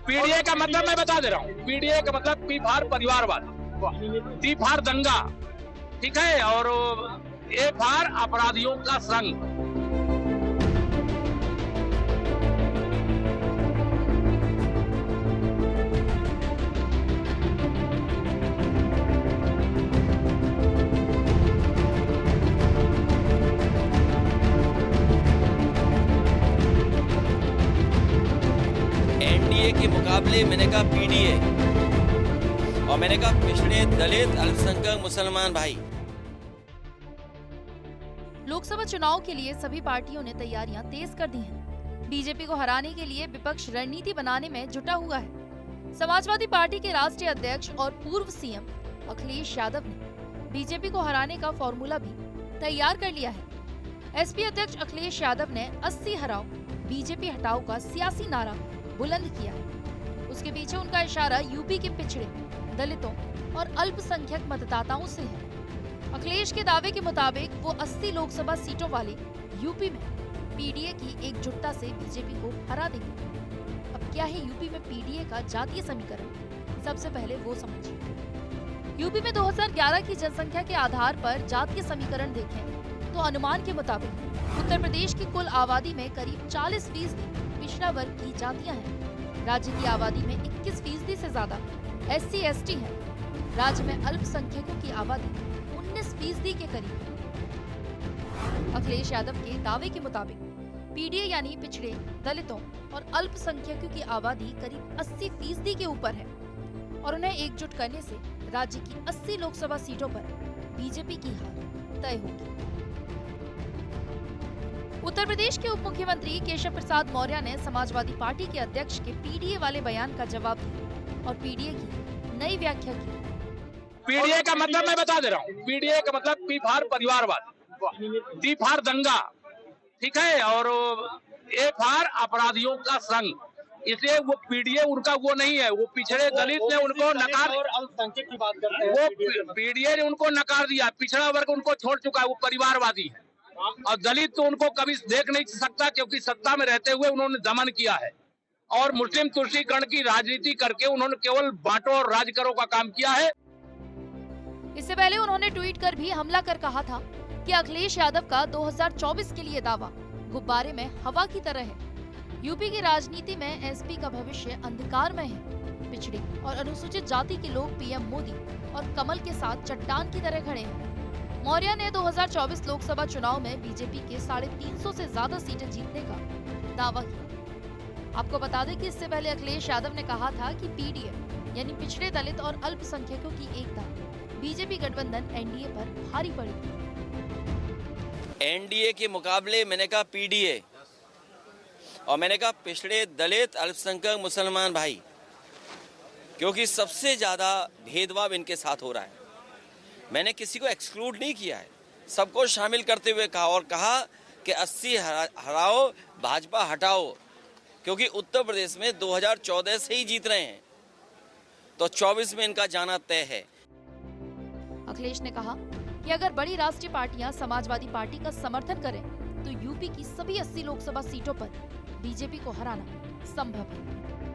PDA का मतलब मैं बता दे रहा हूँ, पीडीए का मतलब पी फॉर परिवारवाद, टी फॉर दंगा, ठीक है, और ए फॉर अपराधियों का संग। एनडीए के मुकाबले मैंने कहा पीडीए, और मैंने कहा पिछड़े दलित अल्पसंख्यक मुसलमान भाई। लोकसभा चुनाव के लिए सभी पार्टियों ने तैयारियां तेज कर दी हैं। बीजेपी को हराने के लिए विपक्ष रणनीति बनाने में जुटा हुआ है। समाजवादी पार्टी के राष्ट्रीय अध्यक्ष और पूर्व सीएम अखिलेश यादव ने बीजेपी को हराने का फॉर्मूला भी तैयार कर लिया है। एसपी अध्यक्ष अखिलेश यादव ने 80 हराओ बीजेपी हटाओ का सियासी नारा बुलंद किया है। उसके पीछे उनका इशारा यूपी के पिछड़े, दलितों और अल्पसंख्यक मतदाताओं से है। अखिलेश के दावे के मुताबिक वो 80 लोकसभा सीटों वाले यूपी में पीडीए की एकजुटता से बीजेपी को हरा देंगे। अब क्या है यूपी में पीडीए का जातीय समीकरण, सबसे पहले वो समझिए। यूपी में 2011 की जनसंख्या के आधार पर जातीय समीकरण देखें तो अनुमान के मुताबिक उत्तर प्रदेश की कुल आबादी में करीब 40% पिछड़ा वर्ग की जातियां हैं। राज्य की आबादी में 21% से ज्यादा SC/ST है। राज्य में अल्पसंख्यकों की आबादी 19% के करीब है। अखिलेश यादव के दावे के मुताबिक पीडीए यानी पिछड़े, दलितों और अल्पसंख्यकों की आबादी करीब 80% के ऊपर है और उन्हें एकजुट करने से राज्य की 80 लोकसभा सीटों पर बीजेपी की हार तय होगी। उत्तर प्रदेश के उप मुख्यमंत्री केशव प्रसाद मौर्य ने समाजवादी पार्टी के अध्यक्ष के पीडीए वाले बयान का जवाब दिया और पीडीए की नई व्याख्या की। पीडीए का मतलब मैं बता दे रहा हूँ, पीडीए का मतलब पी फॉर परिवारवाद, टी फॉर दंगा, ठीक है, और ए फॉर अपराधियों का संग। इसलिए वो पीडीए उनका वो नहीं है, वो पिछड़े दलित ने उनको नकार, और अल्पसंख्यक की बात करते हैं, वो पीडीए ने उनको नकार दिया, पिछड़ा वर्ग उनको छोड़ चुका है, वो परिवारवादी है। और दलित तो उनको कभी देख नहीं सकता क्योंकि सत्ता में रहते हुए उन्होंने दमन किया है और मुस्लिम तुष्टीकरण की राजनीति करके उन्होंने केवल बांटो और राज करो का काम किया है। इससे पहले उन्होंने ट्वीट कर भी हमला कर कहा था कि अखिलेश यादव का 2024 के लिए दावा गुब्बारे में हवा की तरह है। यूपी की राजनीति में एसपी का भविष्य अंधकारमय है। पिछड़े और अनुसूचित जाति के लोग पीएम मोदी और कमल के साथ चट्टान की तरह खड़े हैं। मौर्य ने 2024 लोकसभा चुनाव में बीजेपी के 350 से ज्यादा सीटें जीतने का दावा किया। आपको बता दें कि इससे पहले अखिलेश यादव ने कहा था कि पीडीए यानी पिछड़े, दलित और अल्पसंख्यकों की एकता बीजेपी गठबंधन एनडीए पर भारी पड़ेगी। एनडीए के मुकाबले मैंने कहा पीडीए, और मैंने कहा पिछड़े दलित अल्पसंख्यक मुसलमान भाई, क्योंकि सबसे ज्यादा भेदभाव इनके साथ हो रहा है। मैंने किसी को एक्सक्लूड नहीं किया है, सबको शामिल करते हुए कहा और कहा कि 80 हराओ भाजपा हटाओ, क्योंकि उत्तर प्रदेश में 2014 से ही जीत रहे हैं तो 24 में इनका जाना तय है। अखिलेश ने कहा कि अगर बड़ी राष्ट्रीय पार्टियां समाजवादी पार्टी का समर्थन करें तो यूपी की सभी 80 लोकसभा सीटों पर बीजेपी को हराना संभव है।